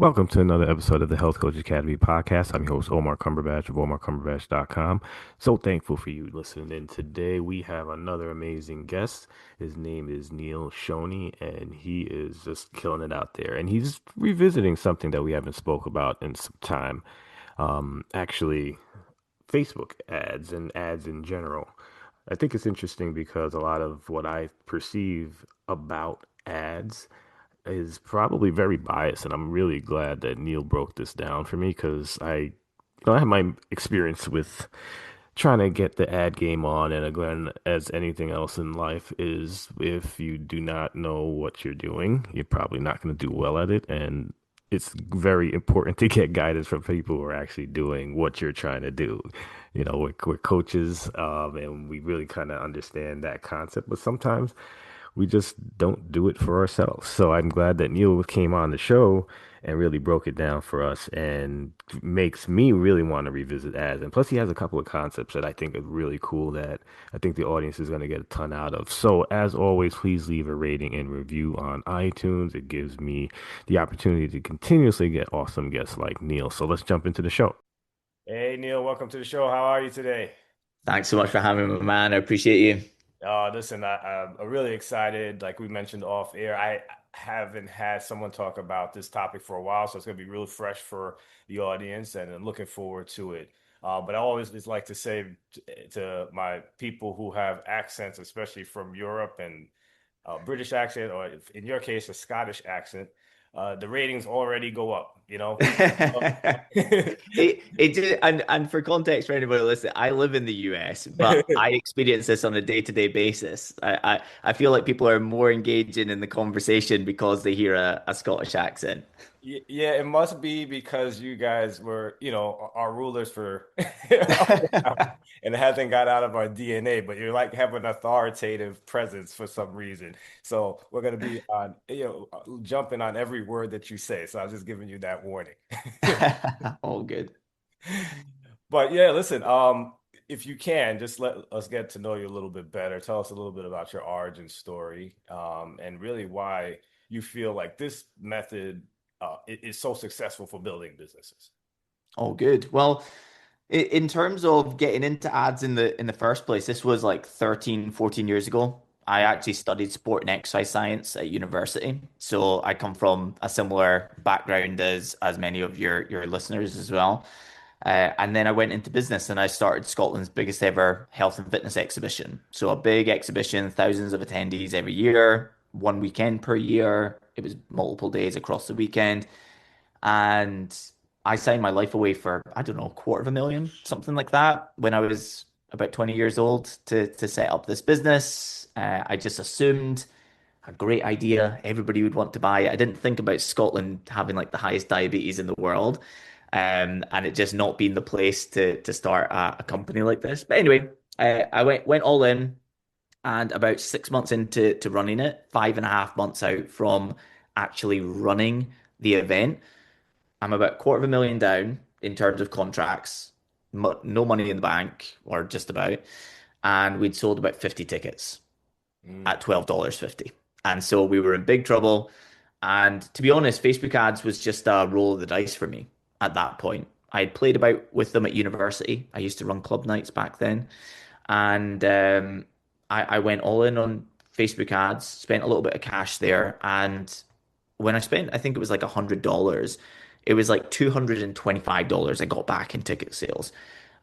Welcome to another episode of the Health Coach Academy podcast. I'm your host, Omar Cumberbatch of OmarCumberbatch.com. So thankful for you listening in today. We have another amazing guest. His name is Neil Shoney, and he is just killing it out there. And he's revisiting something that we haven't spoke about in some time. Actually, Facebook ads and ads in general. I think it's interesting because a lot of what I perceive about ads is probably very biased, and I'm really glad that Neil broke this down for me because I have my experience with trying to get the ad game on, and again, as anything else in life, is if you do not know what you're doing, you're probably not going to do well at it, and it's very important to get guidance from people who are actually doing what you're trying to do. We're coaches, and we really kind of understand that concept, but sometimes we just don't do it for ourselves. So I'm glad that Neil came on the show and really broke it down for us and makes me really want to revisit ads. And plus, he has a couple of concepts that I think are really cool that I think the audience is going to get a ton out of. So, as always, please leave a rating and review on iTunes. It gives me the opportunity to continuously get awesome guests like Neil. So, let's jump into the show. Hey, Neil, welcome to the show. How are you today? Thanks so much for having me, man. I appreciate you. Listen, I'm really excited. Like we mentioned off air, I haven't had someone talk about this topic for a while, so it's going to be real fresh for the audience, and I'm looking forward to it. But I always just like to say to my people who have accents, especially from Europe and British accent, or in your case, a Scottish accent, the ratings already go up, you know? And for context for anybody listening, I live in the US, but I experience this on a day-to-day basis. I feel like people are more engaging in the conversation because they hear a Scottish accent. Yeah, it must be because you guys were, our rulers for, and it hasn't got out of our DNA, but you're like have an authoritative presence for some reason. So we're gonna be on, jumping on every word that you say. So I'm just giving you that warning. All good. But yeah, listen, if you can, just let us get to know you a little bit better. Tell us a little bit about your origin story, and really why you feel like this method is so successful for building businesses. All good. Well, in terms of getting into ads in the first place, this was like 13, 14 years ago. I Mhm. actually studied sport and exercise science at university. So I come from a similar background as many of your listeners as well. And then I went into business and I started Scotland's biggest ever health and fitness exhibition. So a big exhibition, thousands of attendees every year, one weekend per year. It was multiple days across the weekend. And I signed my life away for, I don't know, 250,000, something like that, when I was about 20 years old to set up this business. I just assumed a great idea. Everybody would want to buy it. I didn't think about Scotland having like the highest diabetes in the world, and it just not being the place to start a company like this. But anyway, I went all in, and about 6 months into running it, 5.5 months out from actually running the event, I'm about 250,000 down in terms of contracts, no money in the bank, or just about, and we'd sold about 50 tickets Mm. at $12.50. And so we were in big trouble. And to be honest, Facebook ads was just a roll of the dice for me at that point. I had played about with them at university. I used to run club nights back then. And I went all in on Facebook ads, spent a little bit of cash there. And when I spent, I think it was like $100, it was like $225 I got back in ticket sales.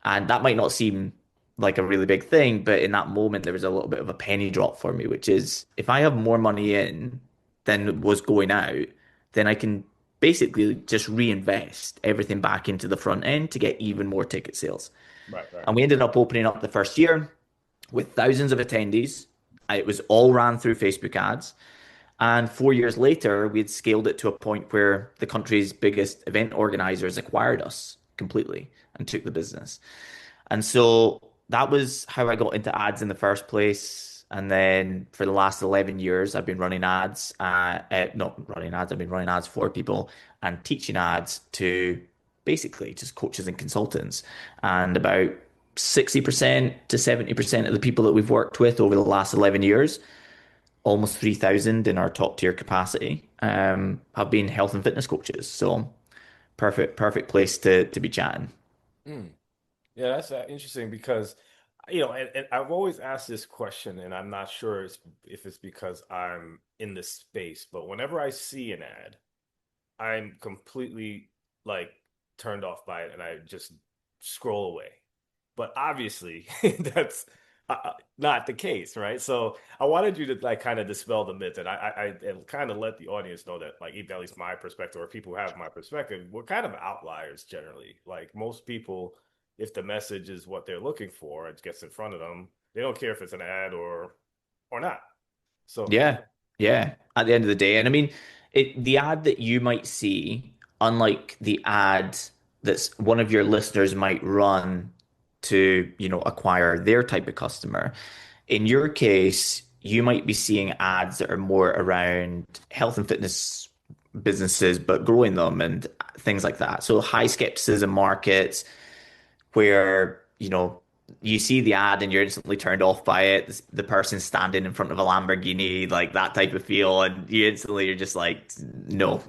And that might not seem like a really big thing, but in that moment, there was a little bit of a penny drop for me, which is if I have more money in than was going out, then I can basically just reinvest everything back into the front end to get even more ticket sales. Right, right. And we ended up opening up the first year with thousands of attendees. It was all ran through Facebook ads. And 4 years later, we had scaled it to a point where the country's biggest event organizers acquired us completely and took the business. And so that was how I got into ads in the first place. And then for the last 11 years, I've been running ads, not running ads, I've been running ads for people and teaching ads to basically just coaches and consultants. And about 60% to 70% of the people that we've worked with over the last 11 years, almost 3,000 in our top tier capacity, have been health and fitness coaches. So perfect place to be chatting. Mm. Yeah, that's interesting because, and I've always asked this question, and I'm not sure if it's because I'm in this space, but whenever I see an ad, I'm completely like turned off by it and I just scroll away. But obviously, that's not the case, right? So I wanted you to like kind of dispel the myth, and and kind of let the audience know that, like, even at least my perspective, or people who have my perspective, we're kind of outliers generally. Like most people, if the message is what they're looking for, it gets in front of them. They don't care if it's an ad or not. So yeah. Yeah, yeah. At the end of the day, and I mean, the ad that you might see, unlike the ad that's one of your listeners might run to, acquire their type of customer. In your case, you might be seeing ads that are more around health and fitness businesses, but growing them and things like that. So high skepticism markets where, you see the ad and you're instantly turned off by it. The person standing in front of a Lamborghini, like that type of feel, and you're just like, no,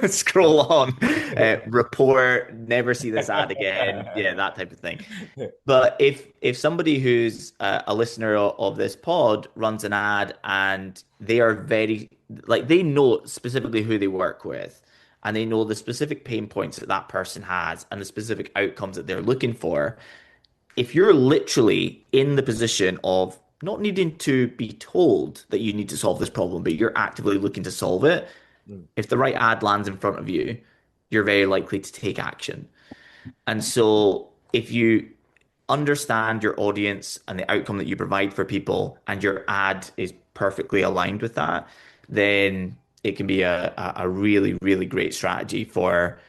scroll on, report, never see this ad again. Yeah, that type of thing. But if somebody who's a listener of this pod runs an ad and they are very like they know specifically who they work with and they know the specific pain points that that person has and the specific outcomes that they're looking for, if you're literally in the position of not needing to be told that you need to solve this problem, but you're actively looking to solve it, Mm. if the right ad lands in front of you, you're very likely to take action. And so if you understand your audience and the outcome that you provide for people, and your ad is perfectly aligned with that, then it can be a really, really great strategy for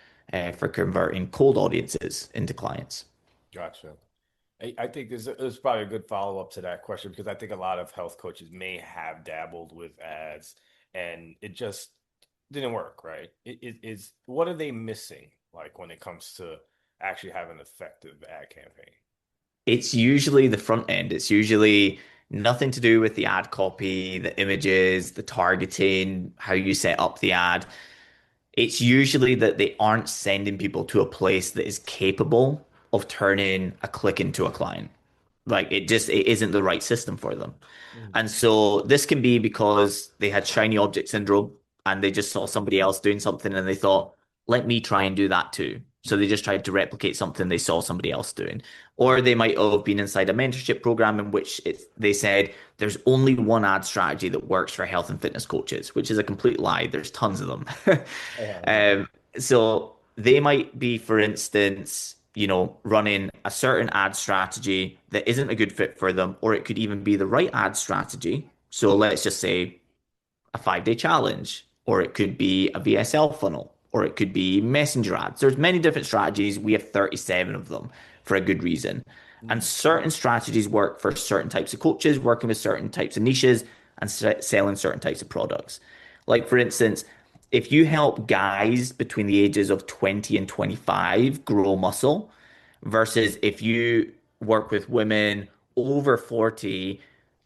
converting cold audiences into clients. Gotcha. I think there's probably a good follow-up to that question because I think a lot of health coaches may have dabbled with ads and it just didn't work, right? It is what are they missing like when it comes to actually having an effective ad campaign? It's usually the front end. It's usually nothing to do with the ad copy, the images, the targeting, how you set up the ad. It's usually that they aren't sending people to a place that is capable of turning a click into a client. Like it isn't the right system for them. Mhm. And so this can be because they had shiny object syndrome and they just saw somebody else doing something and they thought, let me try and do that too. So they just tried to replicate something they saw somebody else doing. Or they might have been inside a mentorship program in which they said there's only one ad strategy that works for health and fitness coaches, which is a complete lie. There's tons of them. Uh, um, so they might be, for instance, running a certain ad strategy that isn't a good fit for them, or it could even be the right ad strategy. So let's just say a 5-day challenge, or it could be a VSL funnel, or it could be messenger ads. There's many different strategies. We have 37 of them for a good reason. And mm, certain strategies work for certain types of coaches, working with certain types of niches and selling certain types of products. Like, for instance, if you help guys between the ages of 20 and 25 grow muscle, versus if you work with women over 40,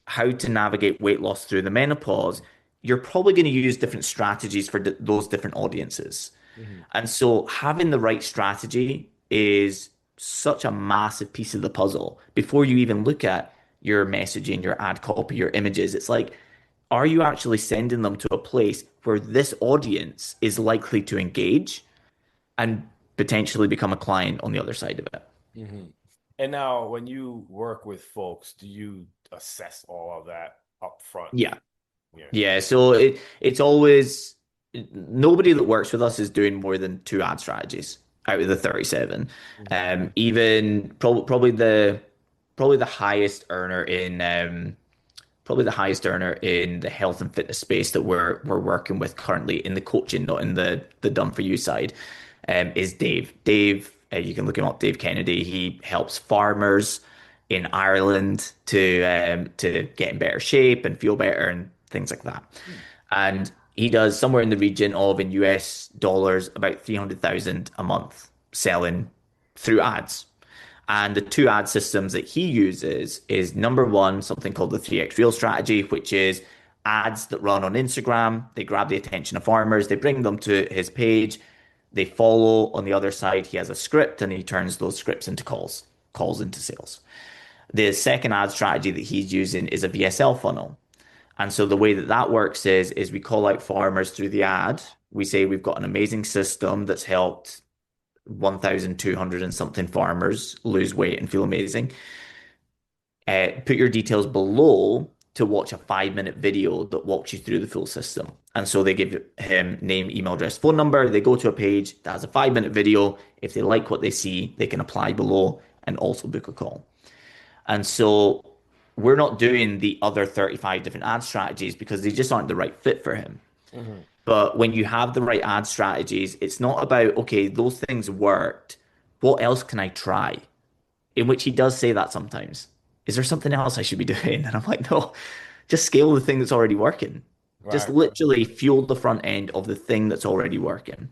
how to navigate weight loss through the menopause, you're probably going to use different strategies for those different audiences. mhm. And so having the right strategy is such a massive piece of the puzzle. Before you even look at your messaging, your ad copy, your images, it's like, are you actually sending them to a place where this audience is likely to engage and potentially become a client on the other side of it? Mhm. And now, when you work with folks, do you assess all of that up front? Yeah. Yeah. Yeah, so it's always nobody that works with us is doing more than two ad strategies out of the 37. Mhm. Even probably the highest earner in probably the highest earner in the health and fitness space that we're working with currently in the coaching, not in the done for you side, is Dave. Dave, you can look him up, Dave Kennedy. He helps farmers in Ireland to get in better shape and feel better and things like that. Mm. And he does somewhere in the region of in US dollars about 300,000 a month selling through ads. And the two ad systems that he uses is number one, something called the 3x Real strategy, which is ads that run on Instagram. They grab the attention of farmers, they bring them to his page, they follow. On the other side, he has a script and he turns those scripts into calls into sales. The second ad strategy that he's using is a VSL funnel. And so the way that that works is we call out farmers through the ad. We say we've got an amazing system that's helped 1,200 and something farmers lose weight and feel amazing. Put your details below to watch a 5 minute video that walks you through the full system. And so they give him name, email address, phone number. They go to a page that has a 5 minute video. If they like what they see, they can apply below and also book a call. And so we're not doing the other 35 different ad strategies because they just aren't the right fit for him. Hmm. But when you have the right ad strategies, it's not about, okay, those things worked. What else can I try? In which he does say that sometimes. Is there something else I should be doing? And I'm like, no, just scale the thing that's already working. Just Right. literally fuel the front end of the thing that's already working.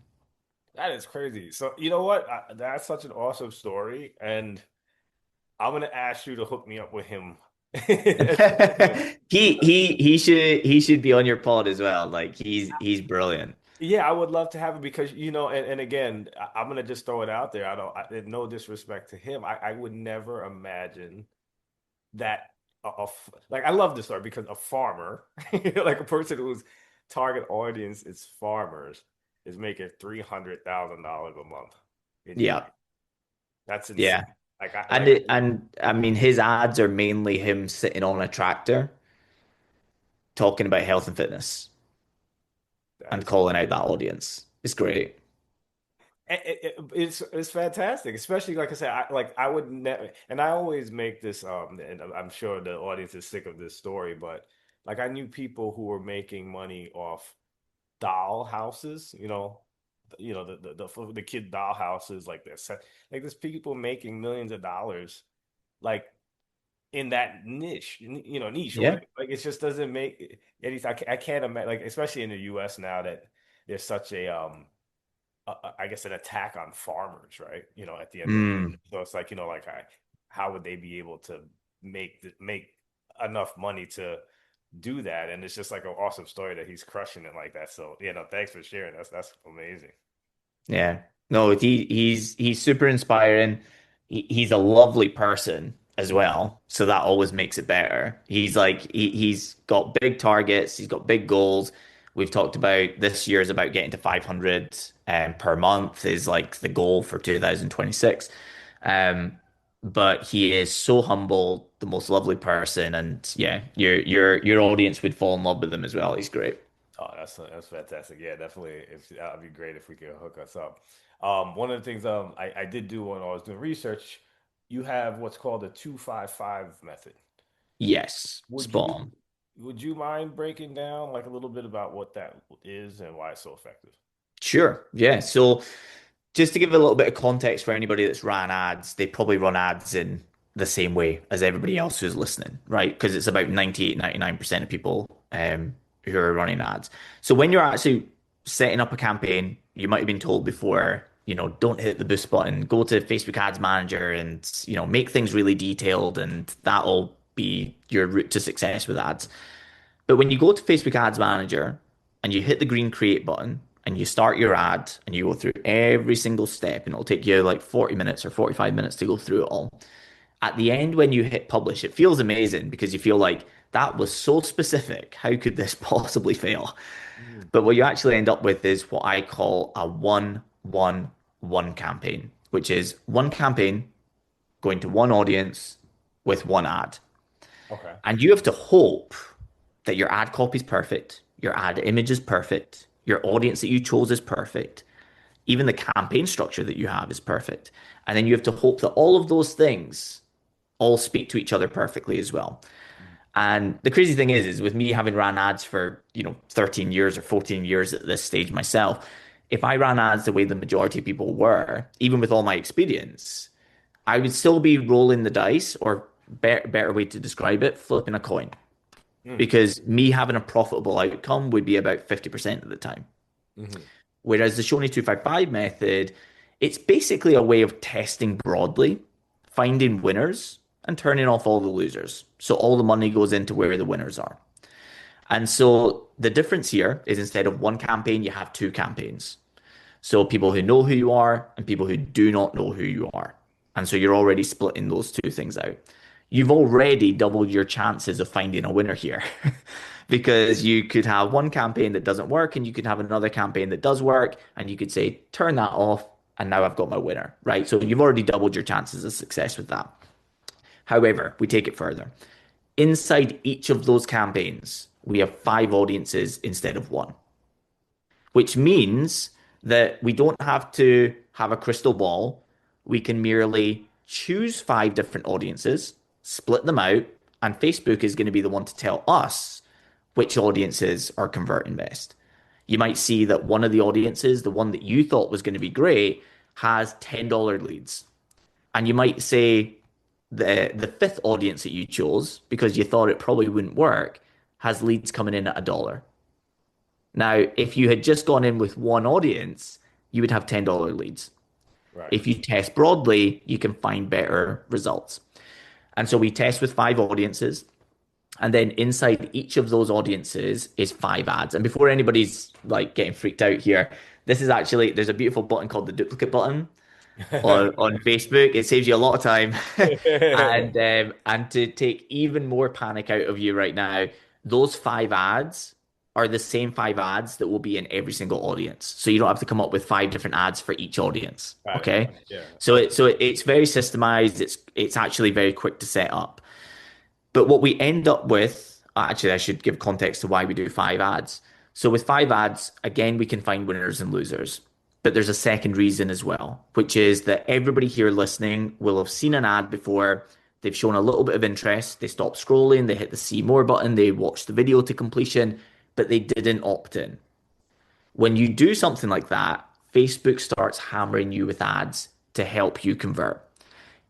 That is crazy. So, you know what? That's such an awesome story. And I'm going to ask you to hook me up with him at some point. He should be on your pod as well. Like he's brilliant. Yeah, I would love to have it because, and again, I'm going to just throw it out there. No disrespect to him. I would never imagine that like I love this story because a farmer, like a person whose target audience is farmers, is making $300,000 a month in Yeah. YouTube. That's insane. Yeah. Like And I mean his ads are mainly him sitting on a tractor talking about health and fitness that and is calling out that audience. It's great. it's fantastic, especially like I said, I would never, and I always make this, and I'm sure the audience is sick of this story, but like I knew people who were making money off doll houses, the kid doll houses, like this, like there's people making millions of dollars, like in that niche, Yeah. right? Like it just doesn't make any. I can't imagine, like especially in the U.S. now that there's such I guess an attack on farmers, right? At the end of the day. Mm. So it's like, how would they be able to make enough money to do that? And it's just like an awesome story that he's crushing it like that. So, thanks for sharing. That's amazing. Yeah. No, he's super inspiring. He's a lovely person as Mhm. well. So that always makes it better. He's got big targets, he's got big goals. We've talked about this year is about getting to 500 per month is like the goal for 2026. Um, but he is so humble, the most lovely person, and yeah, your audience would fall in love with him as well. He's great. Oh, that's fantastic. Yeah, definitely. If that'd be great if we could hook us up. One of the things I did do when I was doing research, you have what's called a 255 method. Yes, Would spot you on. would you mind breaking down like a little bit about what that is and why it's so effective? Sure. Yeah. So just to give a little bit of context for anybody that's ran ads, they probably run ads in the same way as everybody else who's listening, right? Because it's about 98, 99% of people who are running ads. So when you're actually setting up a campaign, you might have been told before, don't hit the boost button, go to Facebook Ads Manager and, make things really detailed and that'll be your route to success with ads. But when you go to Facebook Ads Manager and you hit the green create button and you start your ad and you go through every single step and it'll take you like 40 minutes or 45 minutes to go through it all. At the end, when you hit publish, it feels amazing because you feel like that was so specific. How could this possibly fail? Mhm. But what you actually end up with is what I call a 1-1-1 campaign, which is one campaign going to one audience with one ad. Okay. And you have to hope that your ad copy is perfect, your ad image is perfect, your audience that you chose is perfect, even the campaign structure that you have is perfect. And then you have to hope that all of those things all speak to each other perfectly as well. And the crazy thing is with me having ran ads for, 13 years or 14 years at this stage myself, if I ran ads the way the majority of people were, even with all my experience, I would still be rolling the dice, or better way to describe it, flipping a coin Mm. because me having a profitable outcome would be about 50% of the time. Hmm. Whereas the Shoney 255 method, it's basically a way of testing broadly, finding winners, and turning off all the losers. So all the money goes into where the winners are. And so the difference here is instead of one campaign, you have two campaigns. So people who know who you are and people who do not know who you are. And so you're already splitting those two things out. You've already doubled your chances of finding a winner here because you could have one campaign that doesn't work and you could have another campaign that does work and you could say, turn that off. And now I've got my winner, right? So you've already doubled your chances of success with that. However, we take it further. Inside each of those campaigns, we have five audiences instead of one, which means that we don't have to have a crystal ball. We can merely choose five different audiences, split them out, and Facebook is going to be the one to tell us which audiences are converting best. You might see that one of the audiences, the one that you thought was going to be great, has $10 leads. And you might say the fifth audience that you chose, because you thought it probably wouldn't work, has leads coming in at $1. Now, if you had just gone in with one audience, you would have $10 leads. Right. If you test broadly, you can find better results. And so we test with five audiences. And then inside each of those audiences is five ads. And before anybody's like getting freaked out here, this is actually, there's a beautiful button called the duplicate button on Facebook. It saves you a lot of time. And to take even more panic out of you right now, those five ads are the same five ads that will be in every single audience. So you don't have to come up with five different ads for each audience. Got it. Okay. Yeah. So it's very systemized. It's actually very quick to set up. But what we end up with, actually, I should give context to why we do five ads. So with five ads, again, we can find winners and losers. But there's a second reason as well, which is that everybody here listening will have seen an ad before. They've shown a little bit of interest. They stop scrolling. They hit the see more button. They watch the video to completion, but they didn't opt in. When you do something like that, Facebook starts hammering you with ads to help you convert.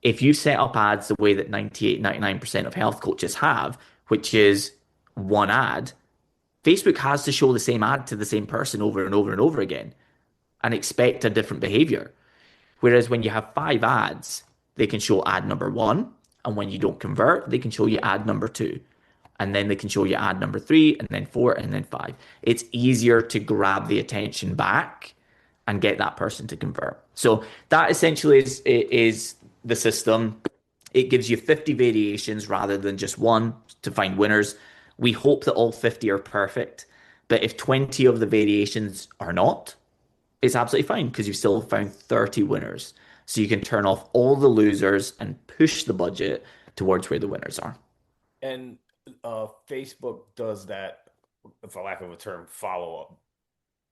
If you set up ads the way that 98, 99% of health coaches have, which is one ad, Facebook has to show the same ad to the same person over and over and over again and expect a different behavior. Whereas when you have five ads, they can show ad number one. And when you don't convert, they can show you ad number two. And then they can show you ad number three, and then four, and then five. It's easier to grab the attention back and get that person to convert. So that essentially is the system. It gives you 50 variations rather than just one to find winners. We hope that all 50 are perfect. But if 20 of the variations are not, it's absolutely fine because you've still found 30 winners. So you can turn off all the losers and push the budget towards where the winners are. And Facebook does that, for lack of a term, follow up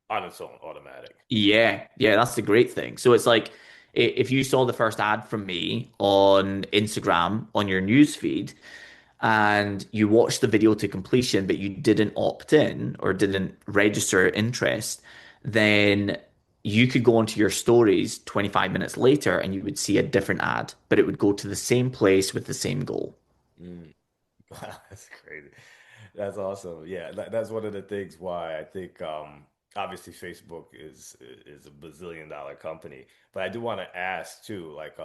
on its own, automatic. Yeah, that's the great thing. So it's like if you saw the first ad from me on Instagram on your news feed and you watched the video to completion, but you didn't opt in or didn't register interest, then you could go onto your stories 25 minutes later and you would see a different ad, but it would go to the same place with the same goal. Mm. Wow, that's crazy. That's awesome. Yeah, that's one of the things why I think obviously Facebook is a bazillion-dollar company. But I do want to ask too, like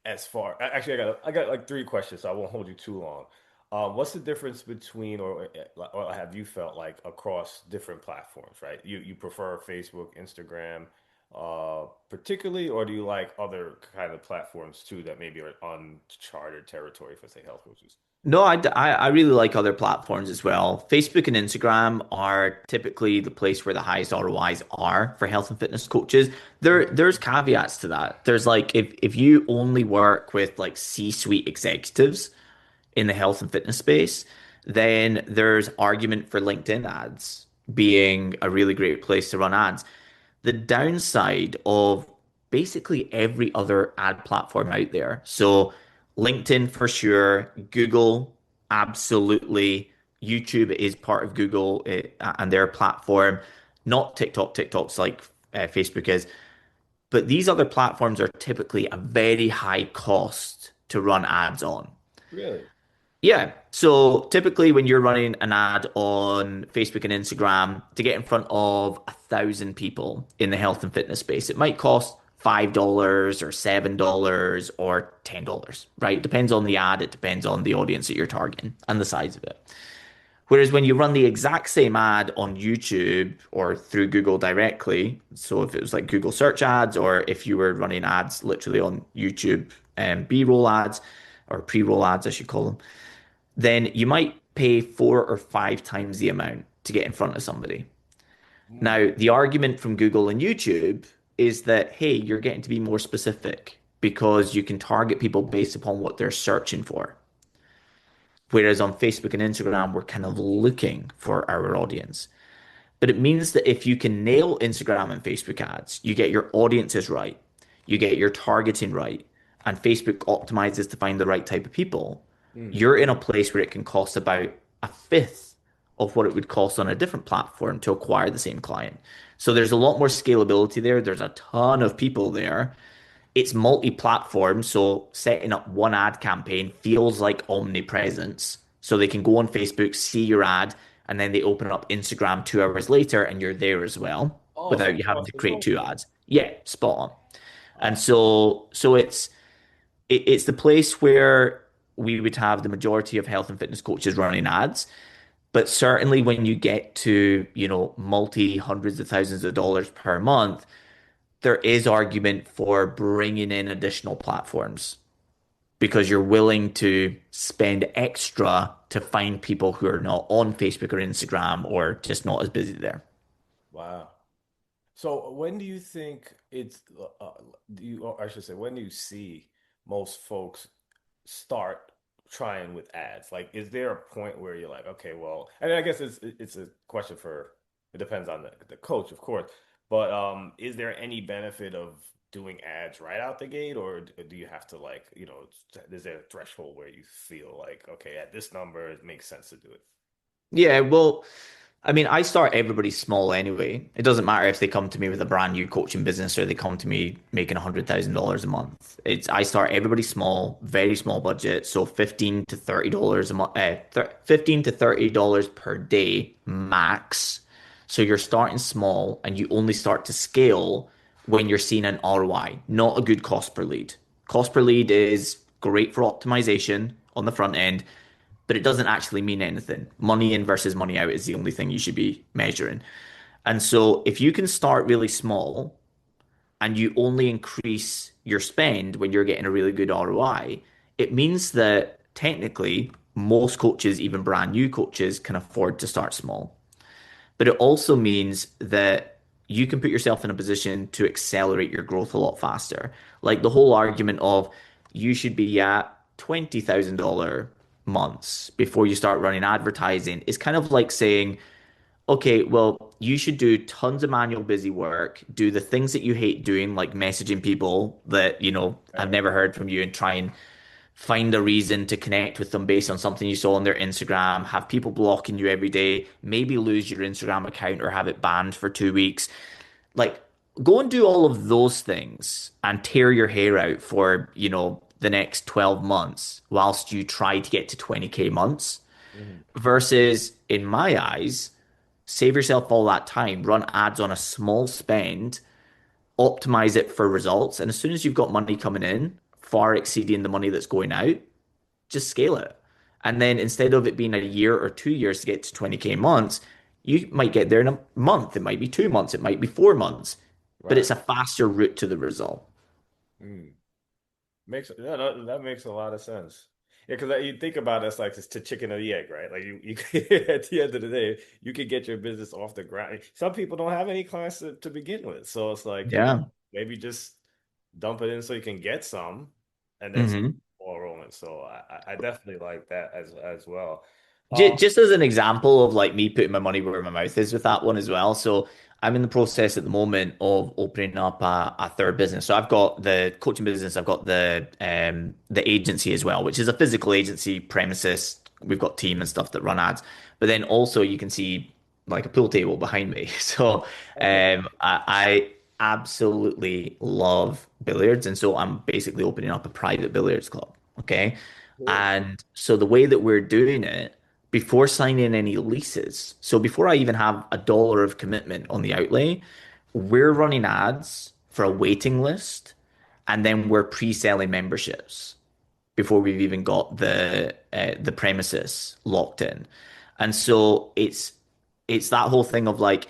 as far actually I got like three questions, so I won't hold you too long. What's the difference between or have you felt like across different platforms, right? You prefer Facebook, Instagram, particularly, or do you like other kind of platforms too that maybe are uncharted territory for say health coaches? No, I really like other platforms as well. Facebook and Instagram are typically the place where the highest ROIs are for health and fitness coaches. There's caveats to that. There's like if you only work with like C-suite executives in the health and fitness space, then there's argument for LinkedIn ads being a really great place to run ads. The downside of basically every other ad platform out there. So LinkedIn for sure, Google, absolutely. YouTube is part of Google and their platform, not TikTok. TikTok's like Facebook is. But these other platforms are typically a very high cost to run ads on. Really? Yeah. So typically, when you're running an ad on Facebook and Instagram to get in front of 1,000 people in the health and fitness space, it might cost $5 or $7 or $10, right? It depends on the ad. It depends on the audience that you're targeting and the size of it. Whereas when you run the exact same ad on YouTube or through Google directly, so if it was like Google search ads or if you were running ads literally on YouTube and B-roll ads or pre-roll ads, I should call them, then you might pay 4 or 5 times the amount to get in front of somebody. Mm. Now, the argument from Google and YouTube is that, hey, you're getting to be more specific because you can target people based upon what they're searching for. Whereas on Facebook and Instagram, we're kind of looking for our audience. But it means that if you can nail Instagram and Facebook ads, you get your audiences right, you get your targeting right, and Facebook optimizes to find the right type of people, Mm. you're in a place where it can cost about a fifth of what it would cost on a different platform to acquire the same client. So there's a lot more scalability there. There's a ton of people there. It's multi-platform, so setting up one ad campaign feels like omnipresence. So they can go on Facebook, see your ad, and then they open up Instagram 2 hours later and you're there as well Oh, so without you having across to the create board. two ads. Yeah, spot on. And Ah, so it's the place where we would have the majority of health and fitness coaches running ads. But certainly when you get to, multi hundreds of thousands of dollars per month, there is argument for bringing in additional platforms because you're willing to spend extra to find people who are not on Facebook or Instagram or just not as busy there. wow. So when do you think do you, or I should say, when do you see most folks start trying with ads? Like, is there a point where you're like, okay, well, and I guess it's a question for, it depends on the coach, of course, but is there any benefit of doing ads right out the gate, or do you have to like, is there a threshold where you feel like, okay, at this number, it makes sense to do it? Yeah, well, I mean, I start everybody small anyway. It doesn't matter if they come to me with a brand new coaching business or they come to me making $100,000 a month. I start everybody small, very small budget, so $15 to $30 a month, 15 to $30 per day max. So you're starting small and you only start to scale when you're seeing an ROI, not a good cost per lead. Cost per lead is great for optimization on the front end, but it doesn't actually mean anything. Money in versus money out is the only thing you should be measuring. And so if you can start really small and you only increase your spend when you're getting a really good ROI, it means that technically most coaches, even brand new coaches, can afford to start small. But it also means that you can put yourself in a position to accelerate your growth a lot faster. Like the whole argument of you should be at $20,000 months before you start running advertising is kind of like saying, okay, well, you should do tons of manual busy work, do the things that you hate doing, like messaging people that, have Right. never heard from you and try and find a reason to connect with them based on something you saw on their Instagram, have people blocking you every day, maybe lose your Instagram account or have it banned for 2 weeks. Like, go and do all of those things and tear your hair out for, the next 12 months whilst you try to get to 20K months Mhm. versus, in my eyes, save yourself all that time, run ads on a small spend, optimize it for results. And as soon as you've got money coming in, far exceeding the money that's going out, just scale it. And then instead of it being a year or 2 years to get to 20K months, you might get there in a month. It might be 2 months. It might be 4 months, but Right. it's a faster route to the result. Mm. That makes a lot of sense. Yeah, because you think about it, it's like it's the chicken or the egg, right? Like you at the end of the day, you could get your business off the ground. Some people don't have any clients to begin with, so it's like, Yeah. maybe just dump it in so you can get some, and then start hmm all rolling. So I definitely like that as well. J Um, just as an example of like me putting my money where my mouth is with that one as well. So I'm in the process at the moment of opening up a third business. So I've got the coaching business, I've got the agency as well, which is a physical agency premises. We've got team and stuff that run ads, but then also you can see like a pool table behind me. So okay, I absolutely love billiards, and so I'm basically opening up a private billiards club. Okay. cool. And so the way that we're doing it before signing any leases. So before I even have a dollar of commitment on the outlay, we're running ads for a waiting list, and then we're pre-selling memberships before we've even got the premises locked in. And so it's that whole thing of like,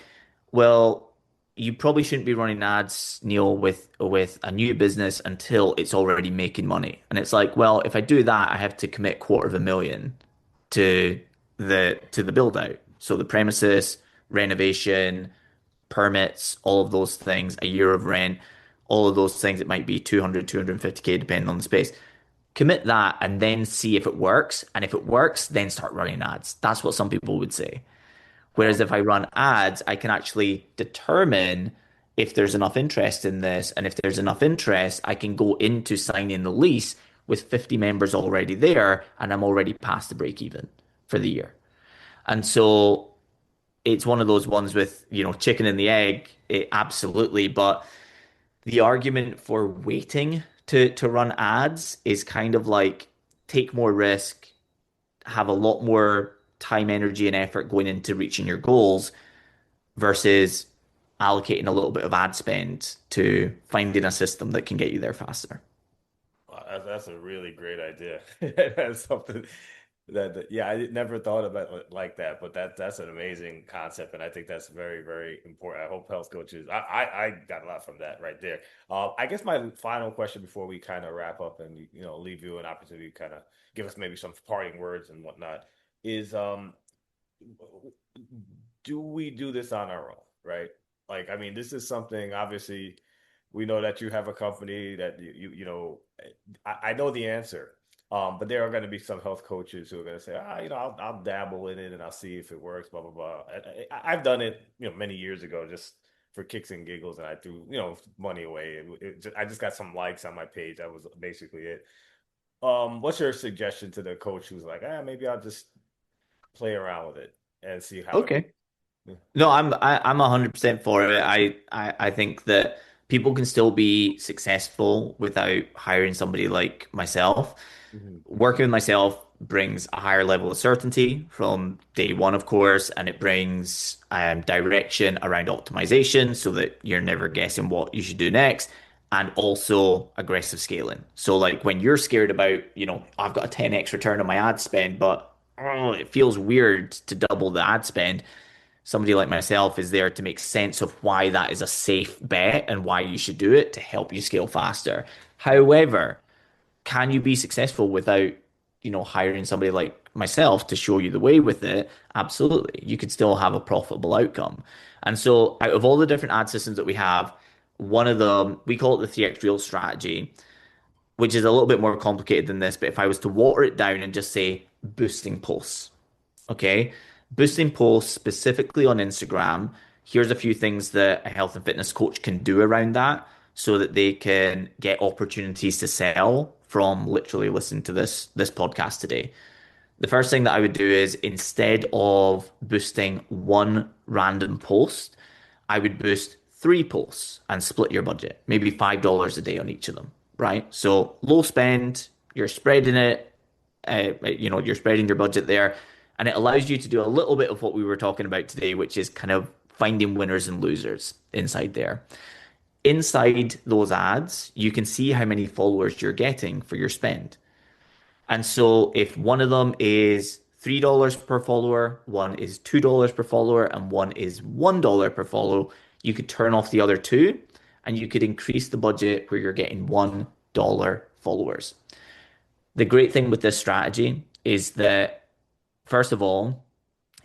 well, you probably shouldn't be running ads, Neil, with a new business until it's already making money. And it's like, well, if I do that, I have to commit 250,000 to the build out. So the premises, renovation, permits, all of those things, a year of rent, all of those things, it might be 200, 250K depending on the space. Commit that and then see if it works. And if it works, then start running ads. That's what some people would say. Whereas if I Okay. run ads, I can actually determine if there's enough interest in this. And if there's enough interest, I can go into signing the lease with 50 members already there, and I'm already past the break even for the year. And so it's one of those ones with, chicken and the egg, absolutely. But the argument for waiting to run ads is kind of like take more risk, have a lot more time, energy, and effort going into reaching your goals versus allocating a little bit of ad spend to finding a system that can get you there faster. Wow, that's a really great idea. That's something yeah, I never thought about it like that, but that's an amazing concept, and I think that's very, very important. I hope health coaches, I got a lot from that right there. I guess my final question before we kind of wrap up and leave you an opportunity to kind of give us maybe some parting words and whatnot is do we do this on our own, right? Like, I mean, this is something obviously we know that you have a company that I know the answer. But there are going to be some health coaches who are going to say, I'll dabble in it and I'll see if it works, blah, blah, blah. I've done it, many years ago just for kicks and giggles, and I threw, money away. I just got some likes on my page. That was basically it. What's your suggestion to the coach who's like, maybe I'll just play around with it and see how it Okay. goes? No, I'm 100% for it. I think that people can still be successful without hiring somebody like myself. Mhm. Working with myself brings a higher level of certainty from day one, of course, and it brings direction around optimization so that you're never guessing what you should do next, and also aggressive scaling. So, like when you're scared about, I've got a 10x return on my ad spend, but it feels weird to double the ad spend. Somebody like myself is there to make sense of why that is a safe bet and why you should do it to help you scale faster. However, can you be successful without, hiring somebody like myself to show you the way with it? Absolutely. You could still have a profitable outcome. And so, out of all the different ad systems that we have, one of them, we call it the 3x Reel strategy, which is a little bit more complicated than this. But if I was to water it down and just say boosting posts, okay, boosting posts specifically on Instagram, here's a few things that a health and fitness coach can do around that so that they can get opportunities to sell from literally listening to this podcast today. The first thing that I would do is instead of boosting one random post, I would boost three posts and split your budget, maybe $5 a day on each of them, right? So low spend, you're spreading it, you're spreading your budget there, and it allows you to do a little bit of what we were talking about today, which is kind of finding winners and losers inside there. Inside those ads, you can see how many followers you're getting for your spend. And so if one of them is $3 per follower, one is $2 per follower, and one is $1 per follow, you could turn off the other two and you could increase the budget where you're getting $1 followers. The great thing with this strategy is that, first of all,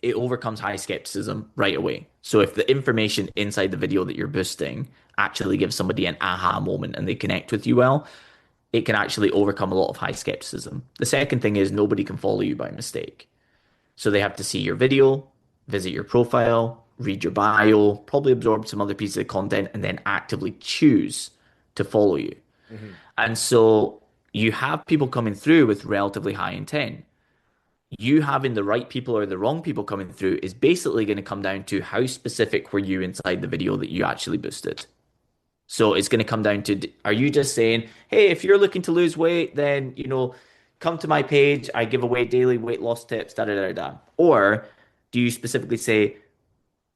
it overcomes high skepticism right away. So if the information inside the video that you're boosting actually gives somebody an aha moment and they connect with you well, it can actually overcome a lot of high skepticism. The second thing is nobody can follow you by mistake. So they have to see your video, visit your profile, read your bio, probably absorb some other pieces of content, and then actively choose to follow you. Mhm. And so you have people coming through with relatively high intent. You having the right people or the wrong people coming through is basically going to come down to how specific were you inside the video that you actually boosted. So it's going to come down to, are you just saying, hey, if you're looking to lose weight, then, come to my page. I give away daily weight loss tips, da da da da. Or do you specifically say,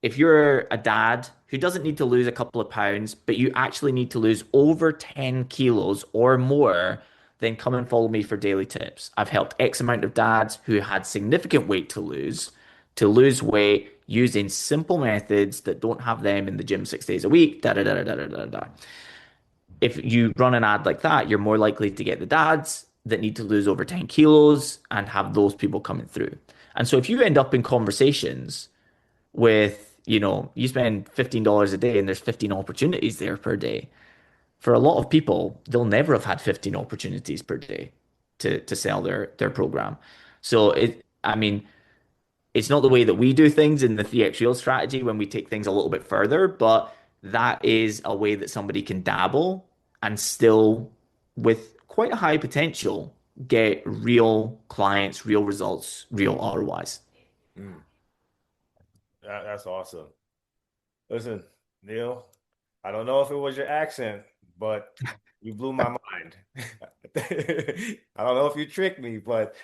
if you're a dad who doesn't need to lose a couple of pounds, but you actually need to lose over 10 kilos or more, then come and follow me for daily tips. I've helped X amount of dads who had significant weight to lose to lose weight using simple methods that don't have them in the gym 6 days a week. Da da da da da da da. If you run an ad like that, you're more likely to get the dads that need to lose over 10 kilos and have those people coming through. And so if you end up in conversations with, you spend $15 a day and there's 15 opportunities there per day. For a lot of people, they'll never have had 15 opportunities per day to sell their program. So I mean, it's not the way that we do things in the 3x strategy when we take things a little bit further, but that is a way that somebody can dabble and still, with quite a high potential, get real clients, real results, real ROIs. Mm, that's awesome. Listen, Neil, I don't know if it was your accent, but you blew my mind. I don't know if you tricked me, but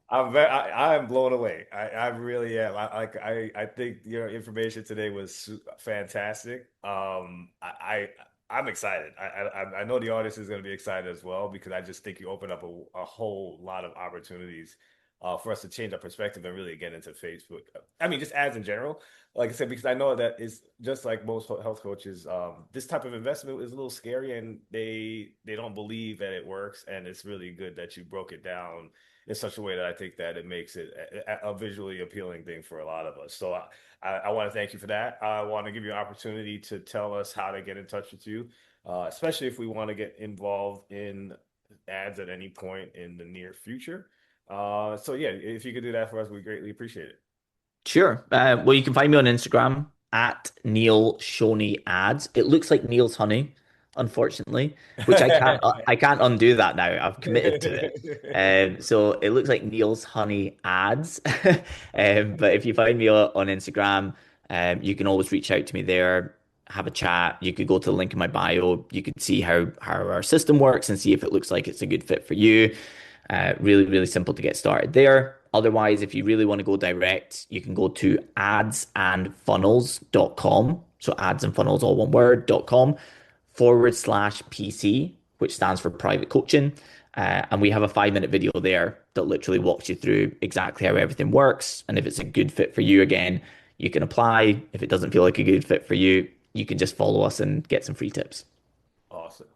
I am blown away. I really am. I think your information today was fantastic. I'm excited. I know the audience is going to be excited as well because I just think you open up a whole lot of opportunities for us to change our perspective and really get into Facebook. I mean, just ads in general. Like I said, because I know that it's just like most health coaches, this type of investment is a little scary and they don't believe that it works. And it's really good that you broke it down in such a way that I think that it makes it a visually appealing thing for a lot of us. So I want to thank you for that. I want to give you an opportunity to tell us how to get in touch with you, especially if we want to get involved in ads at any point in the near future. So yeah, if you could do that for us, we greatly appreciate it. Sure. Well, you can find me on Instagram at Neil Shoney Ads. It looks like Neil's Honey, unfortunately, which I can't undo that now. I've committed to it. So it looks like Neil's Honey Ads. But if you find me on Instagram, you can always reach out to me there, have a chat. You could go to the link in my bio. You could see how our system works and see if it looks like it's a good fit for you. Really, really simple to get started there. Otherwise, if you really want to go direct, you can go to adsandfunnels.com. So ads and funnels, all one word.com /PC, which stands for private coaching. And we have a 5-minute video there that literally walks you through exactly how everything works. And if it's a good fit for you, again, you can apply. If it doesn't feel like a good fit for you, you can just follow us and get some free tips. Awesome.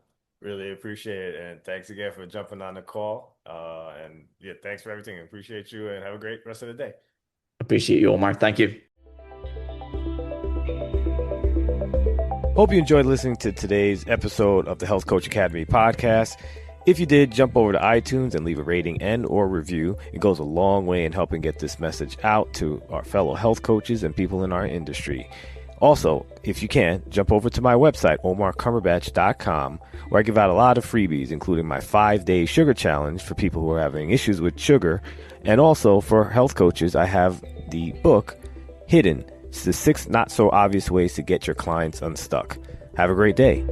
Really appreciate it. And thanks again for jumping on the call. And yeah, thanks for everything. Appreciate you and have a great rest of the day. Appreciate you, Omar. Thank you. Hope you enjoyed listening to today's episode of the Health Coach Academy podcast. If you did, jump over to iTunes and leave a rating and or review. It goes a long way in helping get this message out to our fellow health coaches and people in our industry. Also, if you can, jump over to my website, omarcumberbatch.com, where I give out a lot of freebies, including my 5-day sugar challenge for people who are having issues with sugar. And also for health coaches, I have the book, Hidden. It's the 6 not so obvious ways to get your clients unstuck. Have a great day.